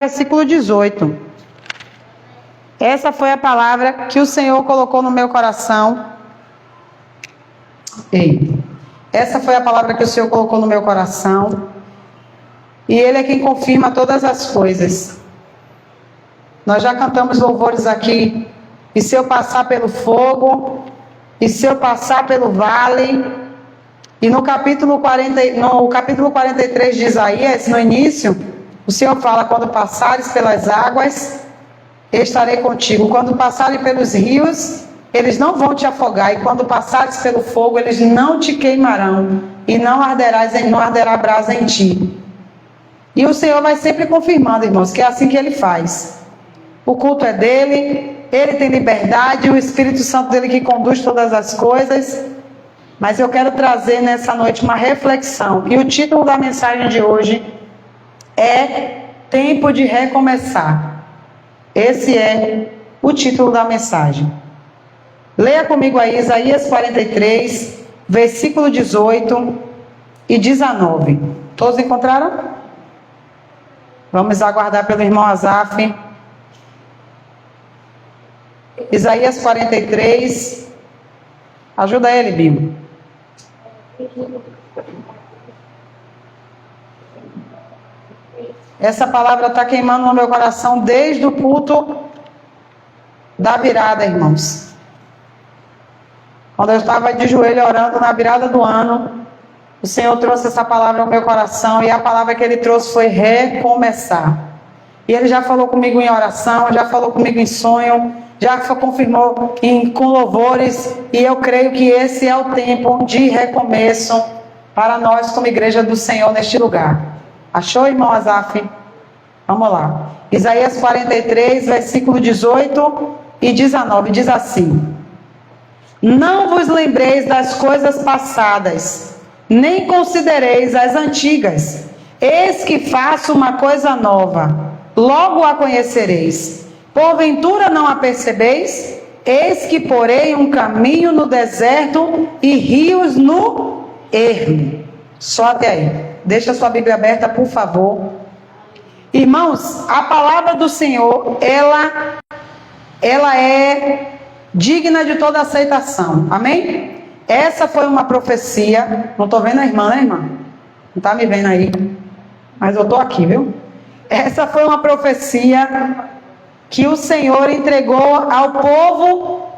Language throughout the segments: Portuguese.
versículo 18. Essa foi a palavra que o Senhor colocou no meu coração. Essa foi a palavra que o Senhor colocou no meu coração. E Ele é quem confirma todas as coisas. Nós já cantamos louvores aqui. E se eu passar pelo fogo, e se eu passar pelo vale. E no capítulo 43 de Isaías, no início, o Senhor fala: quando passares pelas águas, eu estarei contigo. Quando passarem pelos rios, eles não vão te afogar. E quando passares pelo fogo, eles não te queimarão. E não arderá brasa em ti. E o Senhor vai sempre confirmando, irmãos, que é assim que Ele faz. O culto é dEle, Ele tem liberdade, o Espírito Santo dEle que conduz todas as coisas. Mas eu quero trazer nessa noite uma reflexão. E o título da mensagem de hoje é Tempo de Recomeçar. Esse é o título da mensagem. Leia comigo aí Isaías 43, versículo 18 e 19. Todos encontraram? Vamos aguardar pelo irmão Asaf. Isaías 43. Ajuda ele, Bimo. Essa palavra está queimando no meu coração desde o culto da virada, irmãos. Quando eu estava de joelho orando na virada do ano, o Senhor trouxe essa palavra ao meu coração, e a palavra que Ele trouxe foi recomeçar. E Ele já falou comigo em oração, já falou comigo em sonho, já confirmou com louvores, e eu creio que esse é o tempo de recomeço para nós como igreja do Senhor neste lugar. Achou, irmão Asaf? Vamos lá. Isaías 43, versículo 18 e 19, diz assim: não vos lembreis das coisas passadas, nem considereis as antigas. Eis que faço uma coisa nova, logo a conhecereis. Porventura não a percebeis? Eis que porei um caminho no deserto e rios no ermo. Só até aí. Deixa a sua Bíblia aberta, por favor. Irmãos, a palavra do Senhor, ela é digna de toda aceitação. Amém? Essa foi uma profecia. Não estou vendo a irmã, né, irmã? Não está me vendo aí. Mas eu estou aqui, viu? Essa foi uma profecia que o Senhor entregou ao povo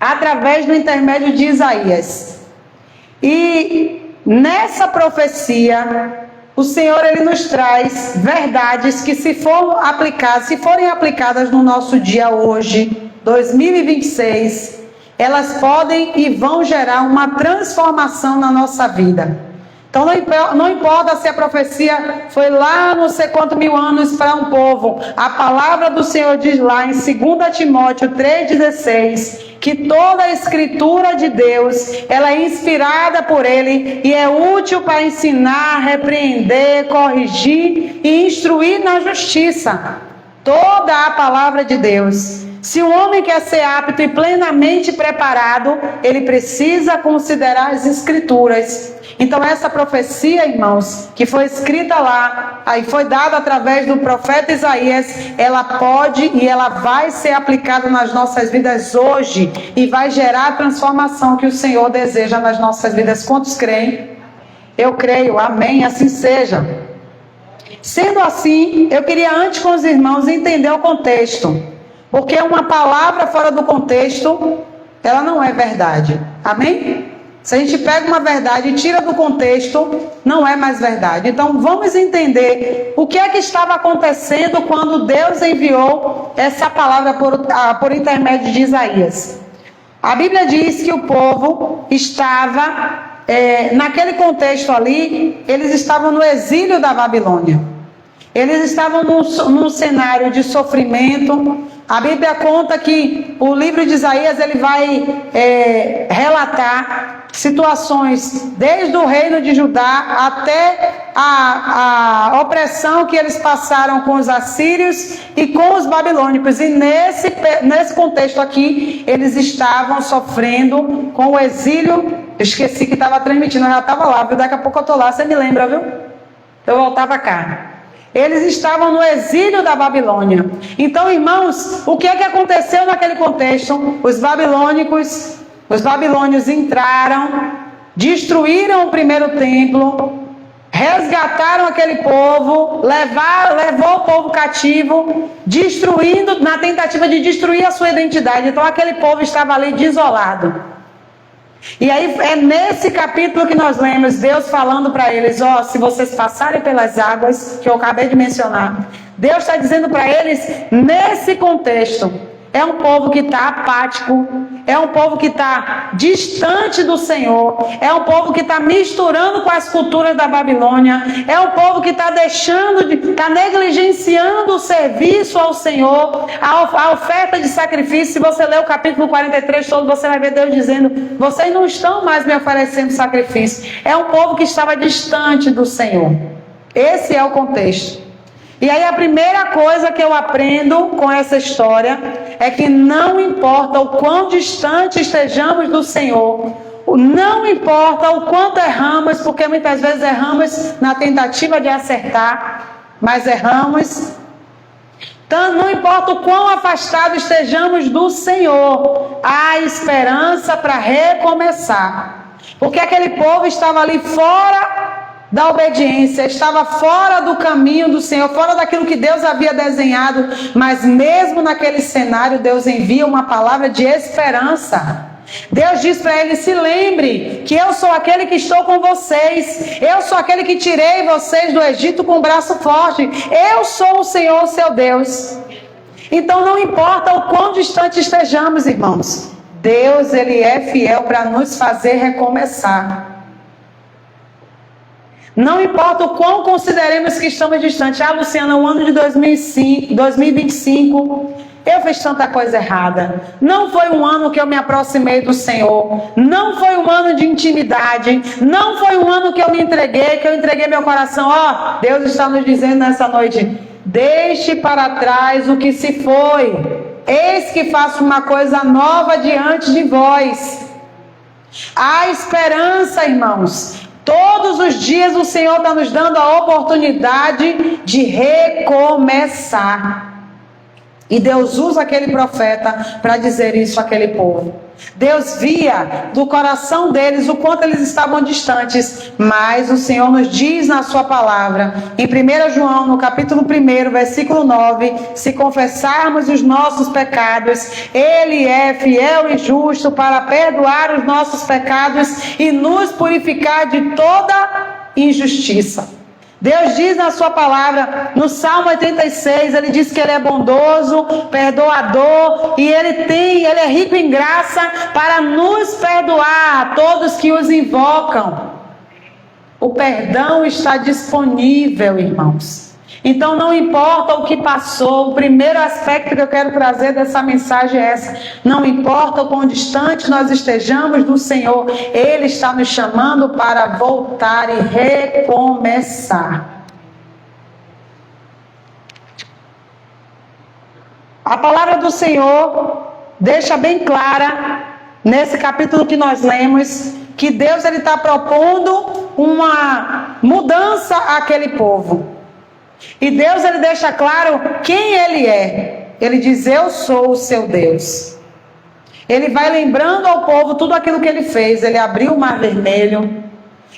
através do intermédio de Isaías. E nessa profecia, o Senhor, Ele nos traz verdades que se forem aplicadas no nosso dia hoje, 2026, elas podem e vão gerar uma transformação na nossa vida. Então não importa se a profecia foi lá não sei quantos mil anos para um povo. A palavra do Senhor diz lá em 2 Timóteo 3,16 que toda a escritura de Deus, ela é inspirada por Ele e é útil para ensinar, repreender, corrigir e instruir na justiça. Toda a palavra de Deus. Se o homem quer ser apto e plenamente preparado, ele precisa considerar as escrituras. Então essa profecia, irmãos, que foi escrita lá, aí foi dada através do profeta Isaías, ela pode e ela vai ser aplicada nas nossas vidas hoje e vai gerar a transformação que o Senhor deseja nas nossas vidas. Quantos creem? Eu creio, amém, assim seja. Sendo assim, eu queria antes com os irmãos entender o contexto. Porque uma palavra fora do contexto, ela não é verdade. Amém? Se a gente pega uma verdade e tira do contexto, não é mais verdade. Então vamos entender o que é que estava acontecendo quando Deus enviou essa palavra por intermédio de Isaías. A Bíblia diz que o povo estava, naquele contexto ali, eles estavam no exílio da Babilônia. Eles estavam num cenário de sofrimento. A Bíblia conta que o livro de Isaías ele vai relatar situações desde o reino de Judá até a opressão que eles passaram com os assírios e com os babilônicos. E nesse contexto aqui, eles estavam sofrendo com o exílio. Eu esqueci que estava transmitindo, eu já estava lá, viu? Daqui a pouco eu estou lá, você me lembra, viu? Eu voltava cá. Eles estavam no exílio da Babilônia. Então, irmãos, o que é que aconteceu naquele contexto? Os babilônios entraram, destruíram o primeiro templo, resgataram aquele povo, levou o povo cativo, destruindo, na tentativa de destruir a sua identidade. Então aquele povo estava ali desolado. E aí é nesse capítulo que nós lemos Deus falando para eles, se vocês passarem pelas águas, que eu acabei de mencionar, Deus está dizendo para eles, nesse contexto, é um povo que está apático, é um povo que está distante do Senhor, é um povo que está misturando com as culturas da Babilônia, é um povo que está está negligenciando o serviço ao Senhor, a oferta de sacrifício. Se você ler o capítulo 43 todo, você vai ver Deus dizendo, vocês não estão mais me oferecendo sacrifício. É um povo que estava distante do Senhor. Esse é o contexto. E aí a primeira coisa que eu aprendo com essa história é que não importa o quão distante estejamos do Senhor, não importa o quanto erramos, porque muitas vezes erramos na tentativa de acertar, mas erramos. Então, não importa o quão afastado estejamos do Senhor, há esperança para recomeçar. Porque aquele povo estava ali fora da obediência, estava fora do caminho do Senhor, fora daquilo que Deus havia desenhado, mas mesmo naquele cenário, Deus envia uma palavra de esperança. Deus diz para ele, se lembre que eu sou aquele que estou com vocês, eu sou aquele que tirei vocês do Egito com um braço forte, eu sou o Senhor, seu Deus. Então não importa o quão distante estejamos, irmãos, Deus, Ele é fiel para nos fazer recomeçar. Não importa o quão consideremos que estamos distantes. Luciana, o ano de 2025, eu fiz tanta coisa errada. Não foi um ano que eu me aproximei do Senhor. Não foi um ano de intimidade. Não foi um ano que eu me entreguei, que eu entreguei meu coração. Deus está nos dizendo nessa noite, deixe para trás o que se foi. Eis que faço uma coisa nova diante de vós. Há esperança, irmãos. Todos os dias o Senhor está nos dando a oportunidade de recomeçar. E Deus usa aquele profeta para dizer isso àquele povo. Deus via do coração deles o quanto eles estavam distantes, mas o Senhor nos diz na sua palavra, em 1 João, no capítulo 1, versículo 9, se confessarmos os nossos pecados, Ele é fiel e justo para perdoar os nossos pecados e nos purificar de toda injustiça. Deus diz na sua palavra, no Salmo 86, Ele diz que Ele é bondoso, perdoador, e Ele é rico em graça para nos perdoar a todos que os invocam. O perdão está disponível, irmãos. Então não importa o que passou, o primeiro aspecto que eu quero trazer dessa mensagem é essa. Não importa o quão distante nós estejamos do Senhor, Ele está nos chamando para voltar e recomeçar. A palavra do Senhor deixa bem clara, nesse capítulo que nós lemos, que Deus está propondo uma mudança àquele povo. E Deus, Ele deixa claro quem Ele é. Ele diz, eu sou o seu Deus. Ele vai lembrando ao povo tudo aquilo que Ele fez. Ele abriu o Mar Vermelho.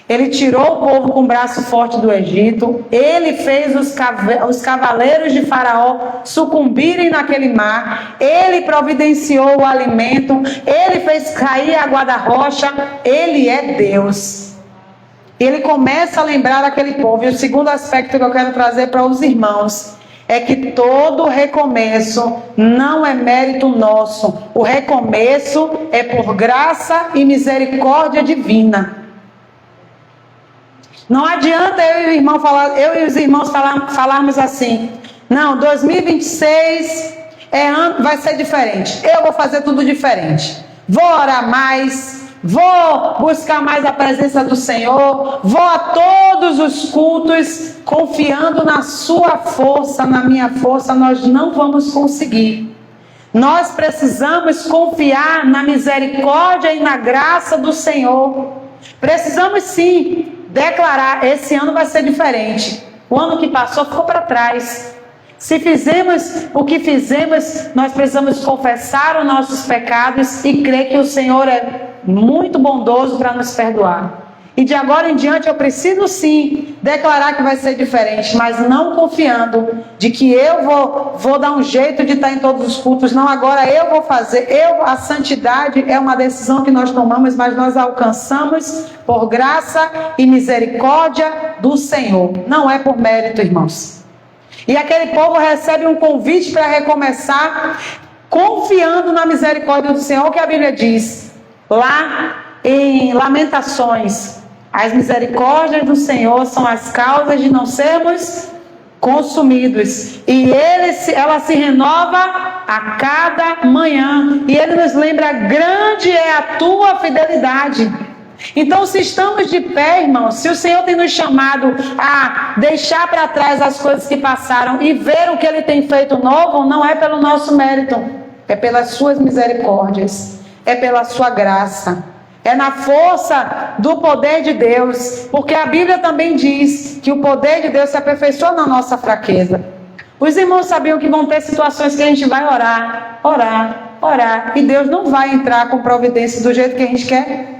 Ele tirou o povo com o braço forte do Egito. Ele fez os cavaleiros de Faraó sucumbirem naquele mar. Ele providenciou o alimento. Ele fez cair a água da rocha. Ele é Deus. Ele começa a lembrar aquele povo. E o segundo aspecto que eu quero trazer para os irmãos é que todo recomeço não é mérito nosso. O recomeço é por graça e misericórdia divina. Não adianta eu e os irmãos falarmos assim, não, 2026 vai ser diferente. Eu vou fazer tudo diferente. Vou orar mais. Vou buscar mais a presença do Senhor, vou a todos os cultos, confiando na sua força, na minha força, nós não vamos conseguir. Nós precisamos confiar na misericórdia e na graça do Senhor. Precisamos sim declarar, esse ano vai ser diferente. O ano que passou ficou para trás. Se fizemos o que fizemos, nós precisamos confessar os nossos pecados e crer que o Senhor é muito bondoso para nos perdoar. E de agora em diante eu preciso sim declarar que vai ser diferente, mas não confiando de que eu vou dar um jeito de estar em todos os cultos. Não, agora eu vou fazer. A santidade é uma decisão que nós tomamos, mas nós alcançamos por graça e misericórdia do Senhor. Não é por mérito, irmãos. E aquele povo recebe um convite para recomeçar, confiando na misericórdia do Senhor, que a Bíblia diz lá em Lamentações: as misericórdias do Senhor são as causas de não sermos consumidos, e ela se renova a cada manhã, e Ele nos lembra: grande é a tua fidelidade. Então, se estamos de pé, irmãos, se o Senhor tem nos chamado a deixar para trás as coisas que passaram e ver o que Ele tem feito novo, não é pelo nosso mérito, é pelas suas misericórdias, é pela sua graça, é na força do poder de Deus, porque a Bíblia também diz que o poder de Deus se aperfeiçoa na nossa fraqueza. Os irmãos sabiam que vão ter situações que a gente vai orar, e Deus não vai entrar com providência do jeito que a gente quer.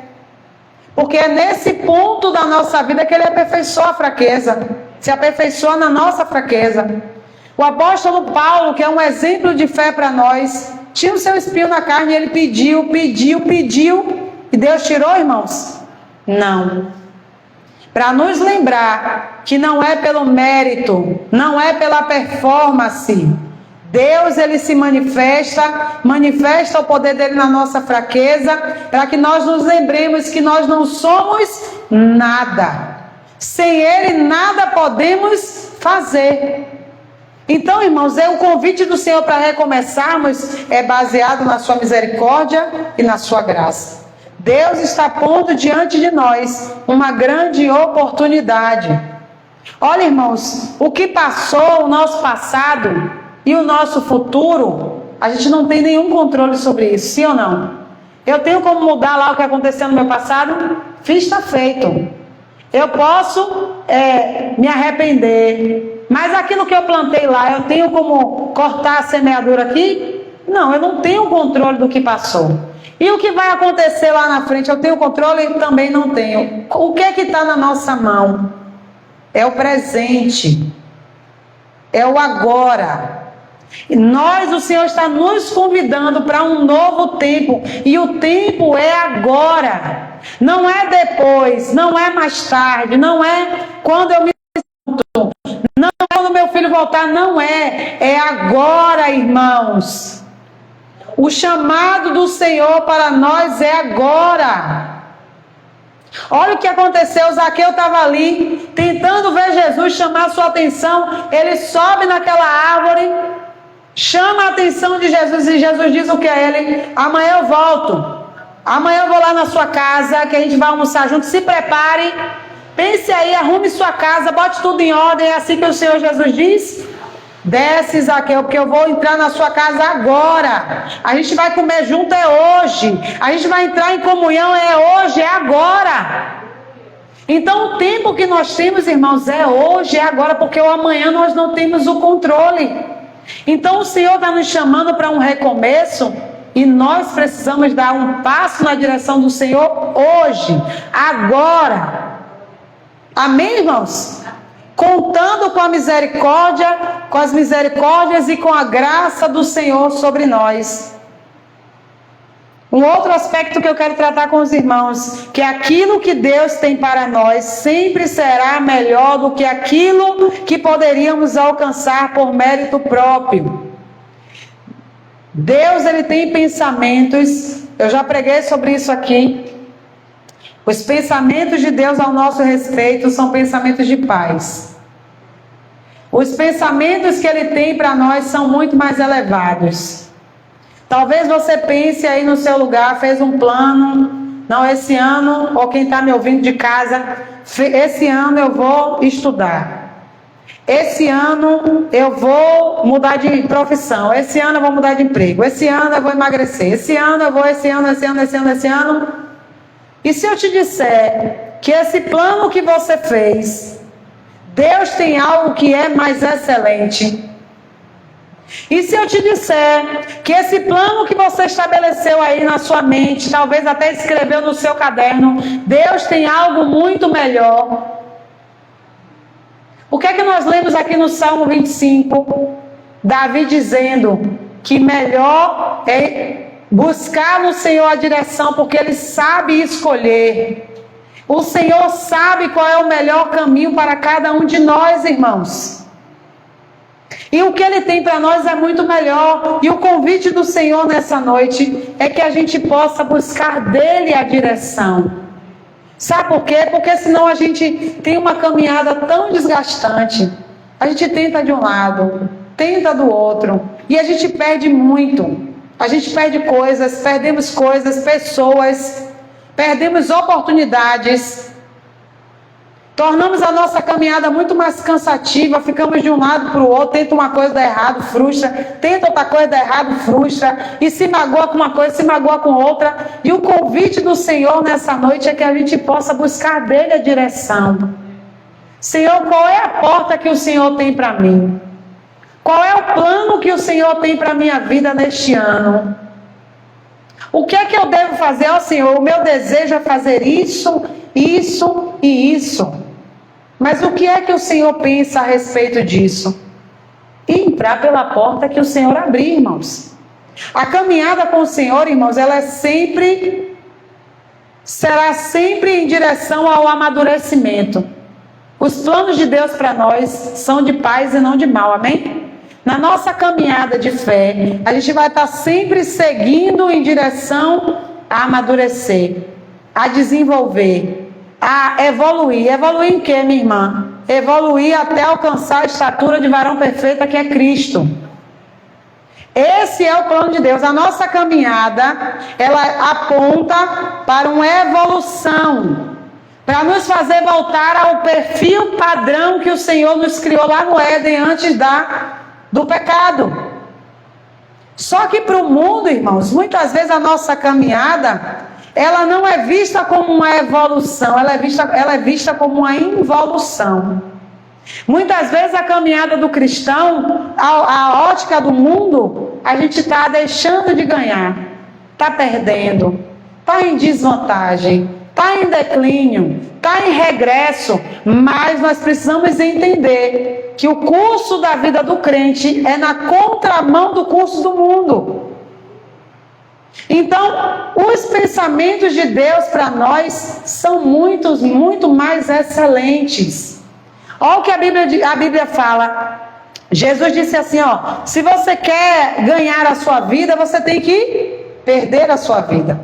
Porque é nesse ponto da nossa vida que Ele aperfeiçoa a fraqueza, se aperfeiçoa na nossa fraqueza. O apóstolo Paulo, que é um exemplo de fé para nós, tinha o seu espinho na carne e ele pediu, e Deus tirou, irmãos? Não. Para nos lembrar que não é pelo mérito, não é pela performance. Deus, Ele se manifesta o poder dEle na nossa fraqueza, para que nós nos lembremos que nós não somos nada. Sem Ele, nada podemos fazer. Então, irmãos, o convite do Senhor para recomeçarmos é baseado na sua misericórdia e na sua graça. Deus está pondo diante de nós uma grande oportunidade. Olha, irmãos, o que passou, o nosso passado e o nosso futuro, a gente não tem nenhum controle sobre isso, sim ou não? Eu tenho como mudar lá o que aconteceu no meu passado? Fiz, está feito. Eu posso me arrepender, mas aquilo que eu plantei lá, eu tenho como cortar a semeadura aqui? Não, eu não tenho controle do que passou. E o que vai acontecer lá na frente, eu tenho controle? Também não tenho. O que é que está na nossa mão? É o presente, é o agora. E o Senhor está nos convidando para um novo tempo, e o tempo é agora, não é depois, não é mais tarde, não é quando eu me sinto, não é quando meu filho voltar, não é agora, irmãos. O chamado do Senhor para nós é agora. Olha o que aconteceu, Zaqueu estava ali, tentando ver Jesus, chamar a sua atenção. Ele sobe naquela árvore, chama a atenção de Jesus, e Jesus diz o que a ele: amanhã eu volto, amanhã eu vou lá na sua casa, que a gente vai almoçar junto, se prepare, pense aí, arrume sua casa, bote tudo em ordem. É assim que o Senhor Jesus diz: desce, Zaqueu, porque eu vou entrar na sua casa agora. A gente vai comer junto, é hoje. A gente vai entrar em comunhão, é hoje, é agora. Então o tempo que nós temos, irmãos, é hoje, é agora, porque o amanhã nós não temos o controle. Então o Senhor está nos chamando para um recomeço, e nós precisamos dar um passo na direção do Senhor hoje, agora. Amém, irmãos? Contando com a misericórdia, com as misericórdias e com a graça do Senhor sobre nós. Um outro aspecto que eu quero tratar com os irmãos, que aquilo que Deus tem para nós sempre será melhor do que aquilo que poderíamos alcançar por mérito próprio. Deus, Ele tem pensamentos, eu já preguei sobre isso aqui. Os pensamentos de Deus ao nosso respeito são pensamentos de paz. Os pensamentos que Ele tem para nós são muito mais elevados. Talvez você pense aí no seu lugar, fez um plano. Não, esse ano, ou quem está me ouvindo de casa, esse ano eu vou estudar. Esse ano eu vou mudar de profissão. Esse ano eu vou mudar de emprego. Esse ano eu vou emagrecer. Esse ano. E se eu te disser que esse plano que você fez, Deus tem algo que é mais excelente. E se eu te disser que esse plano que você estabeleceu aí na sua mente, talvez até escreveu no seu caderno, Deus tem algo muito melhor. O que é que nós lemos aqui no Salmo 25? Davi dizendo que melhor é buscar no Senhor a direção, porque Ele sabe escolher. O Senhor sabe qual é o melhor caminho para cada um de nós, irmãos. E o que Ele tem para nós é muito melhor. E o convite do Senhor nessa noite é que a gente possa buscar dEle a direção. Sabe por quê? Porque senão a gente tem uma caminhada tão desgastante. A gente tenta de um lado, tenta do outro. E a gente perde muito. A gente perde coisas, perdemos coisas, pessoas, perdemos oportunidades. Tornamos a nossa caminhada muito mais cansativa, ficamos de um lado para o outro, tenta uma coisa dar errado, frustra, tenta outra coisa dar errado, frustra, e se magoa com uma coisa, se magoa com outra. E o convite do Senhor nessa noite é que a gente possa buscar dele a direção. Senhor, qual é a porta que o Senhor tem para mim? Qual é o plano que o Senhor tem para a minha vida neste ano? O que é que eu devo fazer? Ó Senhor, o meu desejo é fazer isso, isso e isso. Mas o que é que o Senhor pensa a respeito disso? E entrar pela porta que o Senhor abrir, irmãos. A caminhada com o Senhor, irmãos, ela será sempre em direção ao amadurecimento. Os planos de Deus para nós são de paz e não de mal, amém? Na nossa caminhada de fé, a gente vai estar sempre seguindo em direção a amadurecer, a desenvolver, a evoluir. Evoluir em quê, minha irmã? Evoluir até alcançar a estatura de varão perfeito, que é Cristo. Esse é o plano de Deus. A nossa caminhada, ela aponta para uma evolução, para nos fazer voltar ao perfil padrão que o Senhor nos criou lá no Éden, antes do pecado. Só que para o mundo, irmãos, muitas vezes a nossa caminhada, ela não é vista como uma evolução, ela é vista como uma involução. Muitas vezes a caminhada do cristão, a ótica do mundo, a gente está deixando de ganhar, está perdendo, está em desvantagem, está em declínio, está em regresso. Mas nós precisamos entender que o curso da vida do crente é na contramão do curso do mundo. Então, os pensamentos de Deus para nós são muito mais excelentes. Olha o que a Bíblia fala. Jesus disse assim, ó: se você quer ganhar a sua vida, você tem que perder a sua vida.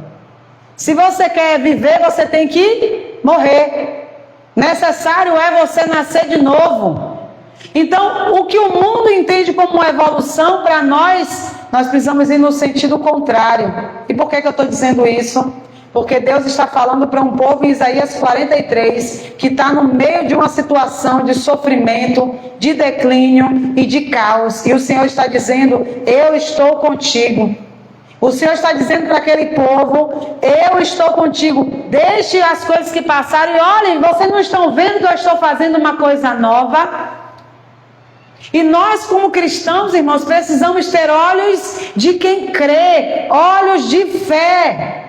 Se você quer viver, você tem que morrer. Necessário é você nascer de novo. Então, o que o mundo entende como uma evolução, para nós precisamos ir no sentido contrário. E por que eu estou dizendo isso? Porque Deus está falando para um povo em Isaías 43, que está no meio de uma situação de sofrimento, de declínio e de caos. E o Senhor está dizendo: eu estou contigo. O Senhor está dizendo para aquele povo: eu estou contigo. Deixe as coisas que passaram e olhem, vocês não estão vendo que eu estou fazendo uma coisa nova? E nós, como cristãos, irmãos, precisamos ter olhos de quem crê, olhos de fé.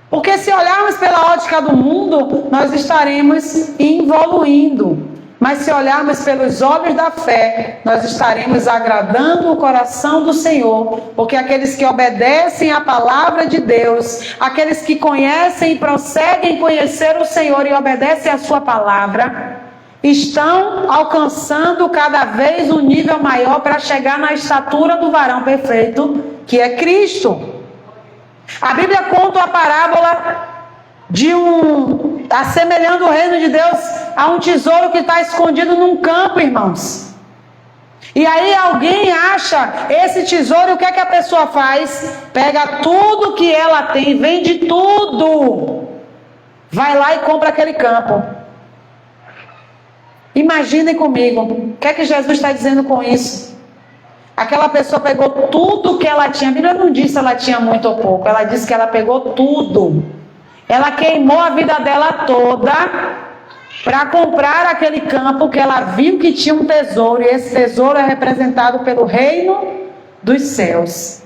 Porque se olharmos pela ótica do mundo, nós estaremos evoluindo. Mas se olharmos pelos olhos da fé, nós estaremos agradando o coração do Senhor. Porque aqueles que obedecem à palavra de Deus, aqueles que conhecem e prosseguem conhecer o Senhor e obedecem à sua palavra, estão alcançando cada vez um nível maior para chegar na estatura do varão perfeito, que é Cristo. A Bíblia conta a parábola de assemelhando o reino de Deus a um tesouro que está escondido num campo, irmãos. E aí alguém acha esse tesouro, e o que é que a pessoa faz? Pega tudo que ela tem, vende tudo, vai lá e compra aquele campo. Imaginem comigo, o que é que Jesus está dizendo com isso? Aquela pessoa pegou tudo que ela tinha. A Bíblia não diz se ela tinha muito ou pouco, ela diz que ela pegou tudo. Ela queimou a vida dela toda para comprar aquele campo, que ela viu que tinha um tesouro, e esse tesouro é representado pelo reino dos céus.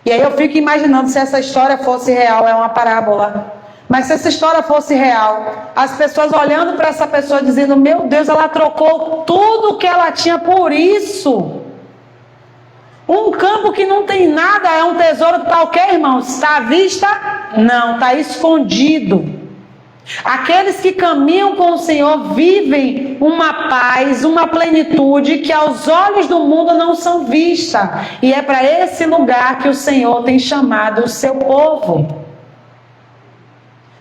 E aí eu fico imaginando, se essa história fosse real, é uma parábola, mas se essa história fosse real, as pessoas olhando para essa pessoa dizendo: meu Deus, ela trocou tudo que ela tinha por isso. Um campo que não tem nada é um tesouro que está o quê, irmãos? Está à vista? Não, está escondido. Aqueles que caminham com o Senhor vivem uma paz, uma plenitude que aos olhos do mundo não são vistas. E é para esse lugar que o Senhor tem chamado o seu povo.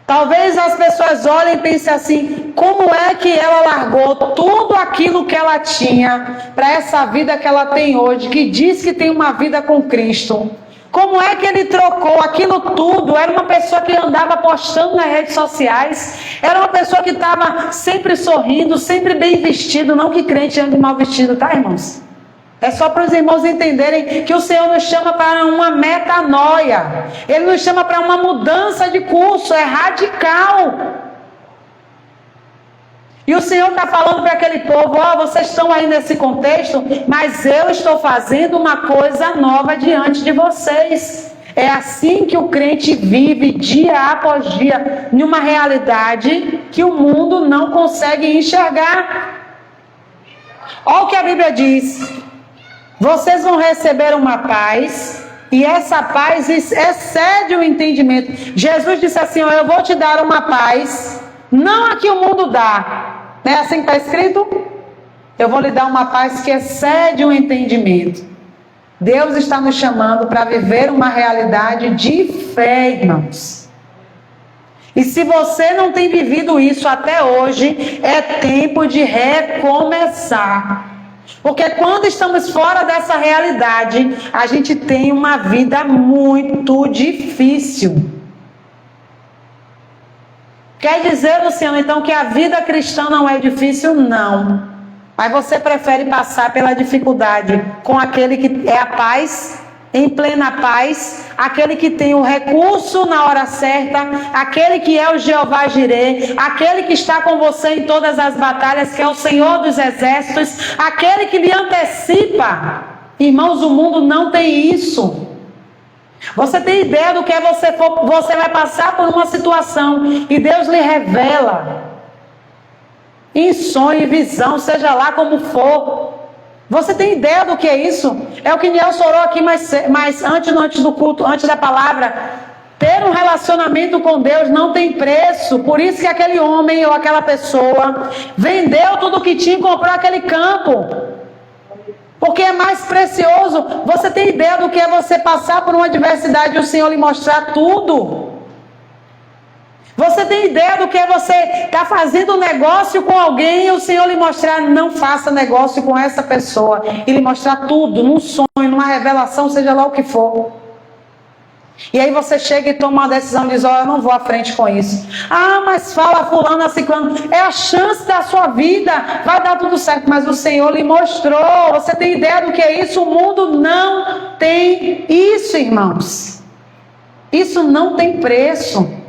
Talvez as pessoas olhem e pensem assim: como é que ela largou tudo aquilo que ela tinha para essa vida que ela tem hoje, que diz que tem uma vida com Cristo? Como é que ele trocou aquilo tudo? Era uma pessoa que andava postando nas redes sociais, era uma pessoa que estava sempre sorrindo, sempre bem vestido. Não que crente ande mal vestido, tá, irmãos? É só para os irmãos entenderem que o Senhor nos chama para uma metanoia. Ele nos chama para uma mudança de curso, é radical. E o Senhor está falando para aquele povo: ó, vocês estão aí nesse contexto, mas eu estou fazendo uma coisa nova diante de vocês. É assim que o crente vive dia após dia, numa realidade que o mundo não consegue enxergar. Olha o que a Bíblia diz: vocês vão receber uma paz, e essa paz excede o entendimento. Jesus disse assim: ó, eu vou te dar uma paz, não a que o mundo dá. Não é assim que está escrito? Eu vou lhe dar uma paz que excede o entendimento. Deus está nos chamando para viver uma realidade de fé, irmãos. E se você não tem vivido isso até hoje, é tempo de recomeçar. Porque quando estamos fora dessa realidade, a gente tem uma vida muito difícil. Quer dizer, Luciano, então, que a vida cristã não é difícil? Não. Mas você prefere passar pela dificuldade com aquele que é a paz, em plena paz, aquele que tem o recurso na hora certa, aquele que é o Jeová Jireh, aquele que está com você em todas as batalhas, que é o Senhor dos Exércitos, aquele que lhe antecipa. Irmãos, o mundo não tem isso. Você tem ideia do que é você vai passar por uma situação e Deus lhe revela em sonho e visão, seja lá como for. Você tem ideia do que é isso? É o que Nelson orou aqui mais antes do culto, antes da palavra. Ter um relacionamento com Deus não tem preço. Por isso que aquele homem ou aquela pessoa vendeu tudo o que tinha e comprou aquele campo. Porque é mais precioso. Você tem ideia do que é você passar por uma adversidade e o Senhor lhe mostrar tudo? Você tem ideia do que é você estar fazendo um negócio com alguém e o Senhor lhe mostrar: não faça negócio com essa pessoa, e lhe mostrar tudo, num sonho, numa revelação, seja lá o que for. E aí você chega e toma uma decisão e diz: ó, eu não vou à frente com isso. Ah, mas fala fulano, ciclano, é a chance da sua vida, vai dar tudo certo. Mas o Senhor lhe mostrou. Você tem ideia do que é isso? O mundo não tem isso, irmãos. Isso não tem preço.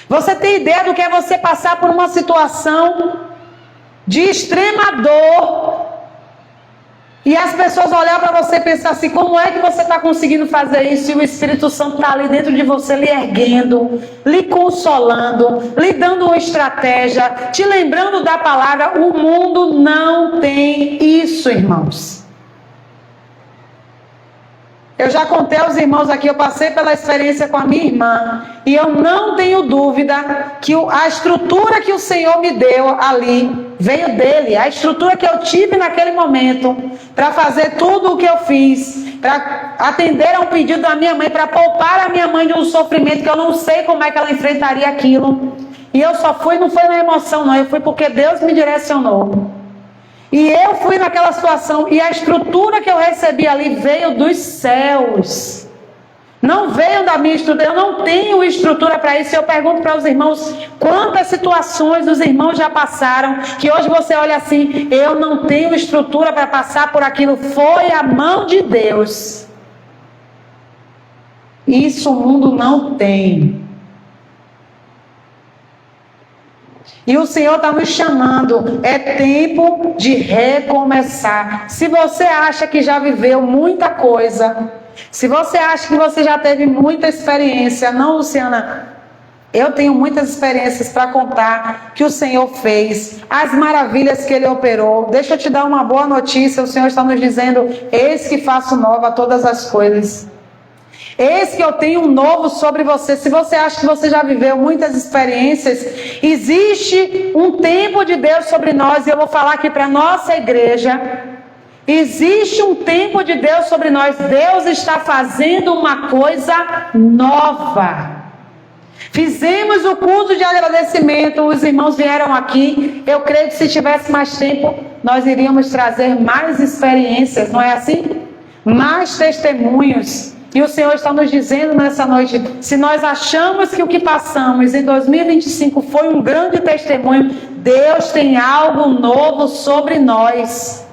Você tem ideia do que é você passar por uma situação de extrema dor e as pessoas olhar para você e pensar assim: como é que você está conseguindo fazer isso? E o Espírito Santo está ali dentro de você, lhe erguendo, lhe consolando, lhe dando uma estratégia, te lembrando da palavra. O mundo não tem isso, irmãos. Eu já contei aos irmãos aqui, eu passei pela experiência com a minha irmã, e eu não tenho dúvida que a estrutura que o Senhor me deu ali veio dele. A estrutura que eu tive naquele momento para fazer tudo o que eu fiz, para atender a um pedido da minha mãe, para poupar a minha mãe de um sofrimento que eu não sei como é que ela enfrentaria aquilo. E eu só fui, não foi na emoção não, eu fui porque Deus me direcionou. E eu fui naquela situação, e a estrutura que eu recebi ali veio dos céus. Não veio da minha estrutura, eu não tenho estrutura para isso. Eu pergunto para os irmãos, quantas situações os irmãos já passaram, que hoje você olha assim: eu não tenho estrutura para passar por aquilo. Foi a mão de Deus. Isso o mundo não tem. E o Senhor está nos chamando. É tempo de recomeçar. Se você acha que já viveu muita coisa, se você acha que você já teve muita experiência, não, Luciana, eu tenho muitas experiências para contar que o Senhor fez, as maravilhas que Ele operou. Deixa eu te dar uma boa notícia, o Senhor está nos dizendo: eis que faço nova todas as coisas. Eis que eu tenho um novo sobre você. Se você acha que você já viveu muitas experiências, existe um tempo de Deus sobre nós, e eu vou falar aqui para a nossa igreja. Existe um tempo de Deus sobre nós. Deus está fazendo uma coisa nova. Fizemos o culto de agradecimento, os irmãos vieram aqui. Eu creio que se tivesse mais tempo, nós iríamos trazer mais experiências, não é assim? Mais testemunhos. E o Senhor está nos dizendo nessa noite: se nós achamos que o que passamos em 2025 foi um grande testemunho, Deus tem algo novo sobre nós.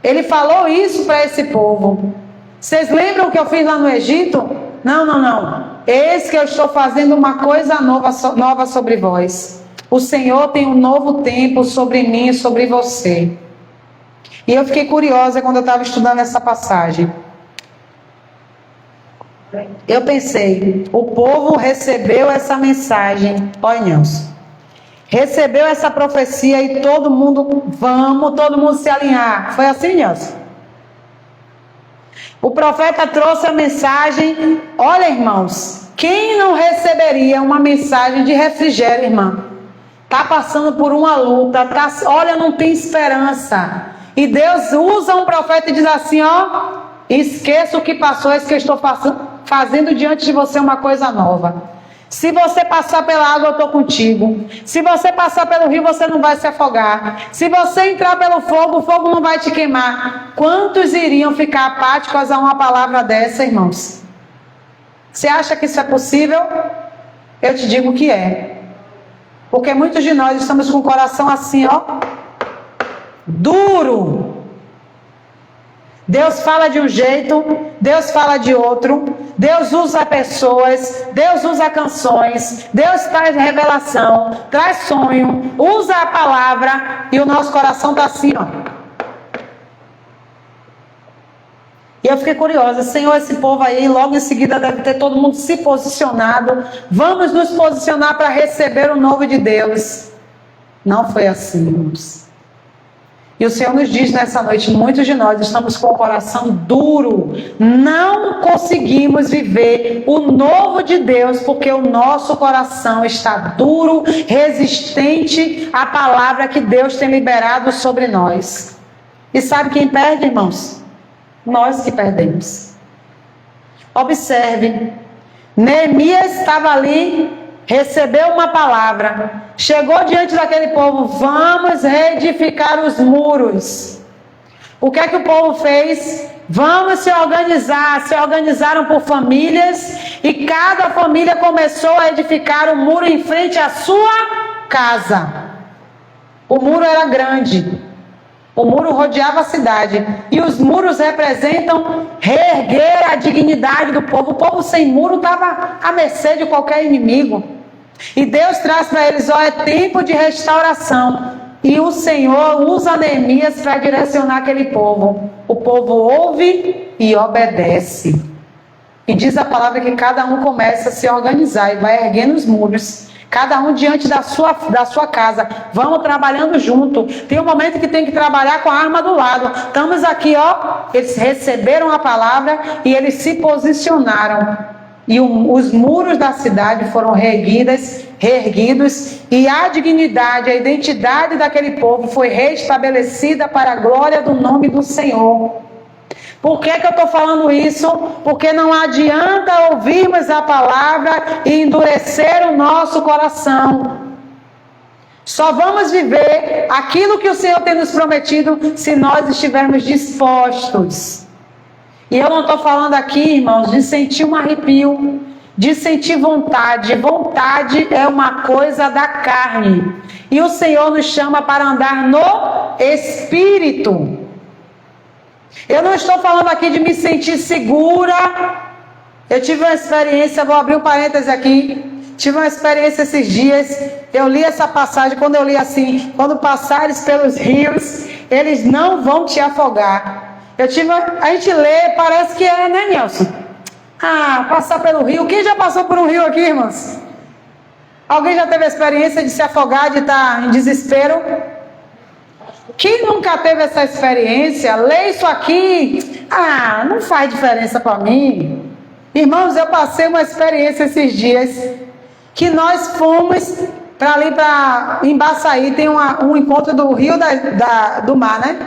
Ele falou isso para esse povo. Vocês lembram o que eu fiz lá no Egito? Não. Eis que eu estou fazendo uma coisa nova sobre vós. O Senhor tem um novo tempo sobre mim e sobre você. E eu fiquei curiosa quando eu estava estudando essa passagem. Eu pensei, o povo recebeu essa mensagem, olha, Nelson, recebeu essa profecia e todo mundo se alinhar. Foi assim, Nelson? O profeta trouxe a mensagem. Olha, irmãos, quem não receberia uma mensagem de refrigério, irmã? Está passando por uma luta, olha, não tem esperança. E Deus usa um profeta e diz assim, ó: esqueça o que passou, é isso que eu estou fazendo diante de você uma coisa nova. Se você passar pela água, eu estou contigo. Se você passar pelo rio, você não vai se afogar. Se você entrar pelo fogo, o fogo não vai te queimar. Quantos iriam ficar apáticos a uma palavra dessa, irmãos? Você acha que isso é possível? Eu te digo que é. Porque muitos de nós estamos com o coração assim, ó, duro. Deus fala de um jeito, Deus fala de outro, Deus usa pessoas, Deus usa canções, Deus traz revelação, traz sonho, usa a palavra, e o nosso coração está assim, ó. E eu fiquei curiosa, Senhor, esse povo aí, logo em seguida deve ter todo mundo se posicionado. Vamos nos posicionar para receber o novo de Deus. Não foi assim, irmãos. E o Senhor nos diz nessa noite, muitos de nós estamos com o coração duro, não conseguimos viver o novo de Deus, porque o nosso coração está duro, resistente à palavra que Deus tem liberado sobre nós. E sabe quem perde, irmãos? Nós que perdemos. Observe, Neemias estava ali, recebeu uma palavra, chegou diante daquele povo: vamos reedificar os muros. O que é que o povo fez? Vamos se organizar. Se organizaram por famílias e cada família começou a edificar um muro em frente à sua casa. O muro era grande, o muro rodeava a cidade, e os muros representam reerguer a dignidade do povo. O povo sem muro estava à mercê de qualquer inimigo. E Deus traz para eles: ó, é tempo de restauração. E o Senhor usa Neemias para direcionar aquele povo. O povo ouve e obedece. E diz a palavra que cada um começa a se organizar e vai erguendo os muros. Cada um diante da sua casa. Vamos trabalhando junto. Tem um momento que tem que trabalhar com a arma do lado. Estamos aqui, ó. Eles receberam a palavra e eles se posicionaram. E os muros da cidade foram reerguidos, e a dignidade, a identidade daquele povo foi restabelecida para a glória do nome do Senhor. Por que eu estou falando isso? Porque não adianta ouvirmos a palavra e endurecer o nosso coração. Só vamos viver aquilo que o Senhor tem nos prometido se nós estivermos dispostos. E eu não estou falando aqui, irmãos, de sentir um arrepio, de sentir vontade. Vontade é uma coisa da carne. E o Senhor nos chama para andar no Espírito. Eu não estou falando aqui de me sentir segura. Eu tive uma experiência, vou abrir um parêntese aqui. Tive uma experiência esses dias. Eu li essa passagem, quando eu li assim: quando passares pelos rios, eles não vão te afogar. A gente lê, parece que é, né, Nelson? Passar pelo rio. Quem já passou por um rio aqui, irmãos? Alguém já teve a experiência de se afogar, de estar em desespero? Quem nunca teve essa experiência, lê isso aqui, não faz diferença para mim. Irmãos, eu passei uma experiência esses dias, que nós fomos para ali, para Embaçaí, tem um encontro do rio do mar, né?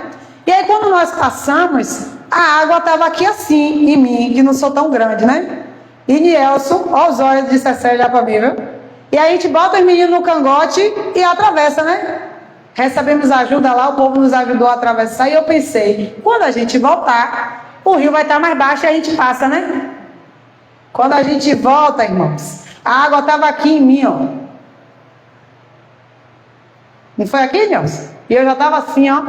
E aí quando nós passamos, a água estava aqui assim, em mim, que não sou tão grande, né? E Nielson, olha os olhos de Cecília já para mim, viu? E aí a gente bota os meninos no cangote e atravessa, né? Recebemos ajuda lá, o povo nos ajudou a atravessar. E eu pensei, quando a gente voltar, o rio vai estar mais baixo e a gente passa, né? Quando a gente volta, irmãos, a água estava aqui em mim, ó. Não foi aqui, Nelson? E eu já estava assim, ó.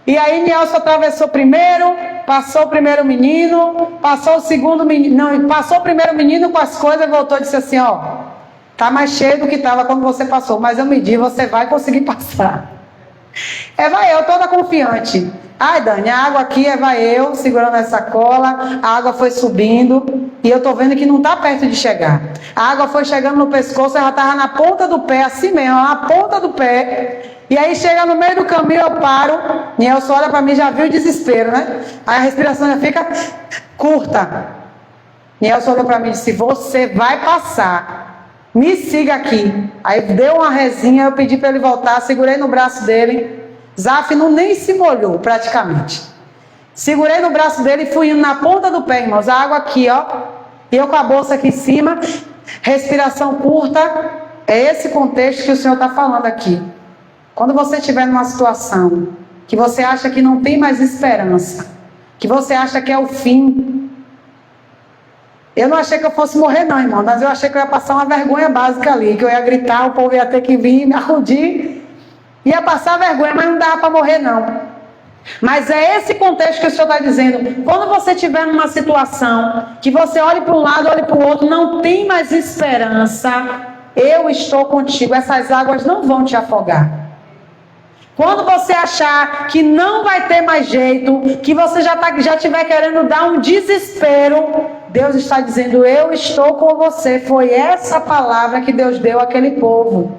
E aí Nelson atravessou primeiro, passou o primeiro menino, passou o segundo menino, não, passou o primeiro menino com as coisas e voltou e disse assim, ó, tá mais cheio do que estava quando você passou, mas eu medi, você vai conseguir passar. Vai eu, toda confiante. Ai, Dani, a água aqui vai eu, segurando essa sacola, a água foi subindo, e eu tô vendo que não tá perto de chegar. A água foi chegando no pescoço, ela tava na ponta do pé, assim mesmo, na ponta do pé. E aí chega no meio do caminho, eu paro, Nelson olha para mim, já viu o desespero, né? Aí a respiração já fica curta. Nelson olhou para mim e disse, você vai passar, me siga aqui. Aí deu uma rezinha, eu pedi para ele voltar, segurei no braço dele. Zaf nem se molhou praticamente. Segurei no braço dele e fui indo na ponta do pé, irmãos. A água aqui, ó. E eu com a bolsa aqui em cima. Respiração curta. É esse contexto que o Senhor está falando aqui. Quando você estiver numa situação que você acha que não tem mais esperança, que você acha que é o fim. Eu não achei que eu fosse morrer não, irmão, mas eu achei que eu ia passar uma vergonha básica ali, que eu ia gritar, o povo ia ter que vir me acudir, ia passar vergonha, mas não dava para morrer não. Mas é esse contexto que o Senhor está dizendo. Quando você estiver numa situação que você olhe para um lado, olhe para o outro, não tem mais esperança, eu estou contigo, essas águas não vão te afogar. Quando você achar que não vai ter mais jeito, que você já estiver querendo dar um desespero, Deus está dizendo, eu estou com você. Foi essa palavra que Deus deu àquele povo.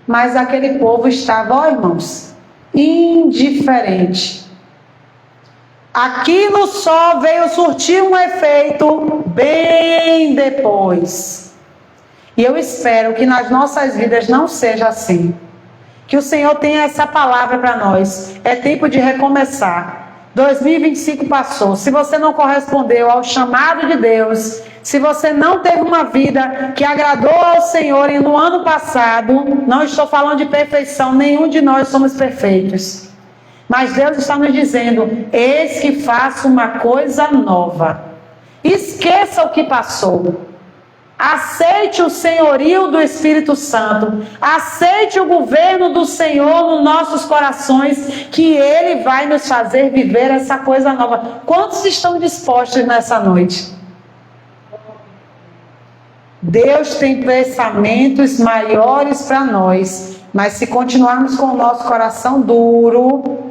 Mas aquele povo estava, ó irmãos, indiferente. Aquilo só veio surtir um efeito bem depois. E eu espero que nas nossas vidas não seja assim. Que o Senhor tenha essa palavra para nós. É tempo de recomeçar. 2025 passou. Se você não correspondeu ao chamado de Deus, se você não teve uma vida que agradou ao Senhor e no ano passado, não estou falando de perfeição, nenhum de nós somos perfeitos. Mas Deus está nos dizendo, eis que faço uma coisa nova. Esqueça o que passou. Aceite o senhorio do Espírito Santo. Aceite o governo do Senhor nos nossos corações, que Ele vai nos fazer viver essa coisa nova. Quantos estão dispostos nessa noite? Deus tem pensamentos maiores para nós, mas se continuarmos com o nosso coração duro,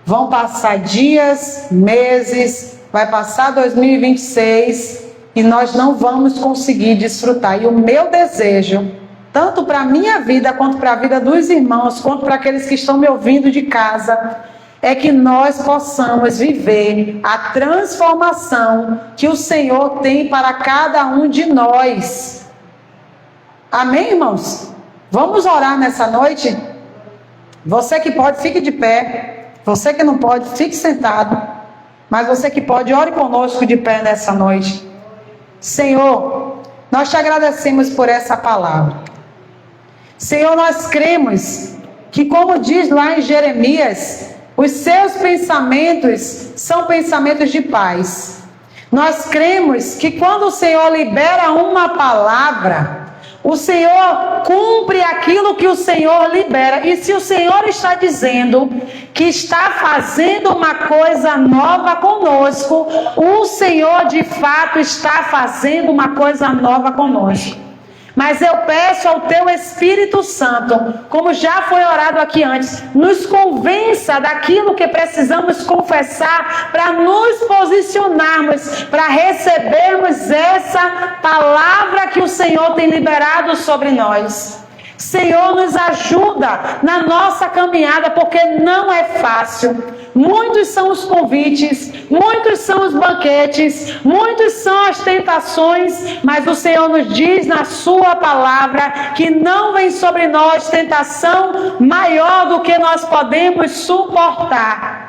vão passar dias, meses, vai passar 2026 e nós não vamos conseguir desfrutar. E o meu desejo, tanto para a minha vida, quanto para a vida dos irmãos, quanto para aqueles que estão me ouvindo de casa, é que nós possamos viver a transformação que o Senhor tem para cada um de nós. Amém, irmãos? Vamos orar nessa noite? Você que pode, fique de pé. Você que não pode, fique sentado. Mas você que pode, ore conosco de pé nessa noite. Senhor, nós te agradecemos por essa palavra. Senhor, nós cremos que, como diz lá em Jeremias, os seus pensamentos são pensamentos de paz. Nós cremos que quando o Senhor libera uma palavra, o Senhor cumpre aquilo que o Senhor libera. E se o Senhor está dizendo que está fazendo uma coisa nova conosco, o Senhor de fato está fazendo uma coisa nova conosco. Mas eu peço ao Teu Espírito Santo, como já foi orado aqui antes, nos convença daquilo que precisamos confessar para nos posicionarmos, para recebermos essa palavra que o Senhor tem liberado sobre nós. Senhor, nos ajuda na nossa caminhada, porque não é fácil. Muitos são os convites, muitos são os banquetes, muitos são as tentações, mas o Senhor nos diz na sua palavra que não vem sobre nós tentação maior do que nós podemos suportar.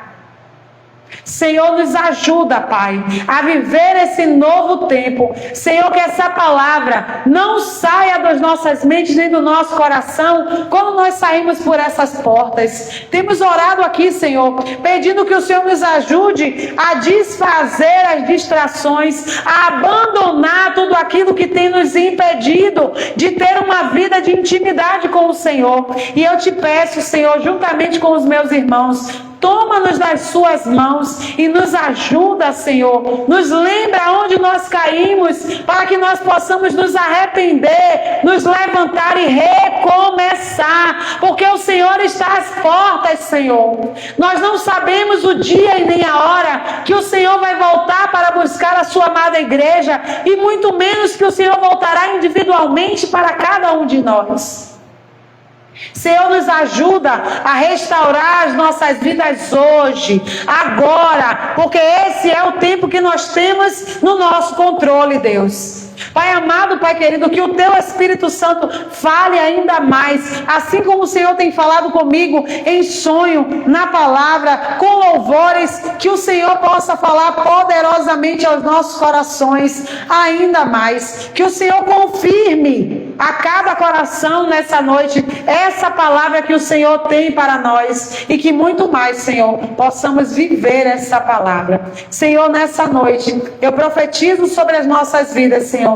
Senhor, nos ajuda, Pai, a viver esse novo tempo. Senhor, que essa palavra não saia das nossas mentes nem do nosso coração quando nós saímos por essas portas. Temos orado aqui, Senhor, pedindo que o Senhor nos ajude a desfazer as distrações, a abandonar tudo aquilo que tem nos impedido de ter uma vida de intimidade com o Senhor. E eu te peço, Senhor, juntamente com os meus irmãos, toma-nos nas suas mãos e nos ajuda, Senhor. Nos lembra onde nós caímos, para que nós possamos nos arrepender, nos levantar e recomeçar. Porque o Senhor está às portas, Senhor. Nós não sabemos o dia e nem a hora que o Senhor vai voltar para buscar a sua amada igreja, e muito menos que o Senhor voltará individualmente para cada um de nós. Senhor, nos ajuda a restaurar as nossas vidas hoje, agora, porque esse é o tempo que nós temos no nosso controle, Deus. Pai amado, Pai querido, que o Teu Espírito Santo fale ainda mais, assim como o Senhor tem falado comigo em sonho, na palavra, com louvores, que o Senhor possa falar poderosamente aos nossos corações, ainda mais, que o Senhor confirme a cada coração nessa noite essa palavra que o Senhor tem para nós, e que muito mais, Senhor, possamos viver essa palavra. Senhor, nessa noite eu profetizo sobre as nossas vidas, Senhor,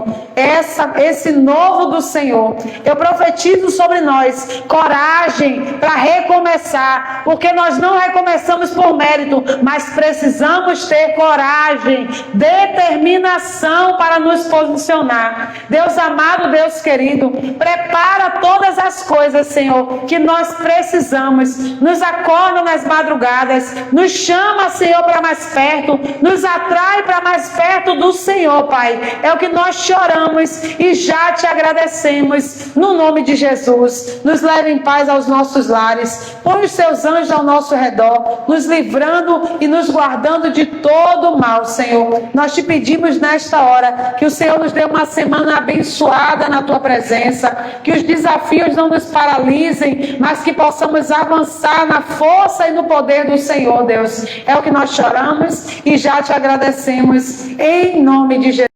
esse novo do Senhor. Eu profetizo sobre nós coragem para recomeçar, porque nós não recomeçamos por mérito, mas precisamos ter coragem, determinação para nos posicionar. Deus amado, Deus querido, prepara todas as coisas, Senhor, que nós precisamos. Nos acorda nas madrugadas, nos chama, Senhor, para mais perto, nos atrai para mais perto do Senhor, Pai. É o que nós choramos e já te agradecemos, no nome de Jesus. Nos leve em paz aos nossos lares, põe os seus anjos ao nosso redor, nos livrando e nos guardando de todo mal, Senhor. Nós te pedimos nesta hora que o Senhor nos dê uma semana abençoada na tua presença, que os desafios não nos paralisem, mas que possamos avançar na força e no poder do Senhor, Deus. É o que nós choramos e já te agradecemos, em nome de Jesus.